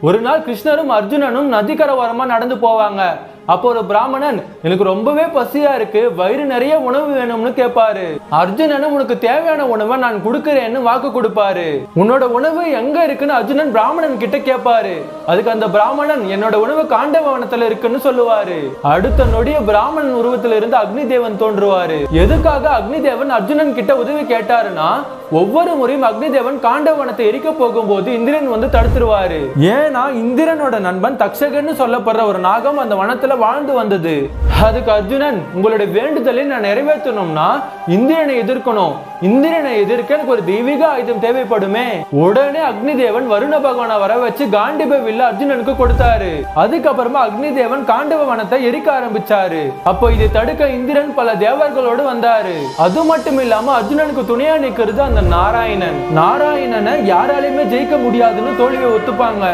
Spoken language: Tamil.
ஒரு நாள் கிருஷ்ணரும் அர்ஜுனனும் நதிக்கரை ஓரமா நடந்து போவாங்க. அப்போ ஒரு பிராமணன், எனக்கு ரொம்பவே பசியா இருக்கு, வயிறு நிறைய உணவு வேணும்னு கேட்பாரு. அர்ஜுனனும், உனக்கு தேவையான உணவை நான் கொடுக்கறேன்னு வாக்கு கொடுப்பாரு. உன்னோட உணவு எங்க இருக்குன்னு அர்ஜுனன் பிராமணன் கிட்ட கேட்பாரு. அதுக்கு அந்த பிராமணன், என்னோட உணவு காண்டவனத்துல இருக்குன்னு சொல்லுவாரு. அடுத்த நொடிய பிராமணன் உருவத்துல இருந்து அக்னி தேவன் தோன்றுவாரு. எதுக்காக அக்னி தேவன் அர்ஜுனன் கிட்ட உதவி கேட்டாருன்னா, ஒவ்வொரு முறையும் அக்னி தேவன் காண்டவனத்தை எரிக்க போகும்போது இந்திரன் வந்து தடுத்துருவாரு. ஏன்னா இந்திரனோட நண்பன் தக்ஷகன்னு சொல்லப்படுற ஒரு நாகம் அந்த வனத்துல வாழ்ந்து வந்தது. அதுக்கு அர்ஜுனன், உங்களுடைய வேண்டுதலை நான் நிறைவேற்றணும்னா இந்திரனை எதிர்க்கணும். இந்திரனை எதிர்க்க எனக்கு ஒரு தெய்வீக ஆயுதம் தேவைப்படுமே. உடனே அக்னி தேவன் வருண பகவானை வர வச்சு காண்டிப வில்ல அர்ஜுனனுக்கு கொடுத்தாரு. அதுக்கப்புறமா அக்னி தேவன் காண்டவ வனத்தை எரிக்க ஆரம்பிச்சாரு. அப்போ இதை தடுக்க இந்திரன் பல தேவர்களோடு வந்தாரு. அது மட்டும் இல்லாம அர்ஜுனனுக்கு துணையா நிக்கிறது அந்த நாராயணனை யாராலையுமே ஜெயிக்க முடியாதுன்னு தோல்வியை ஒத்துப்பாங்க.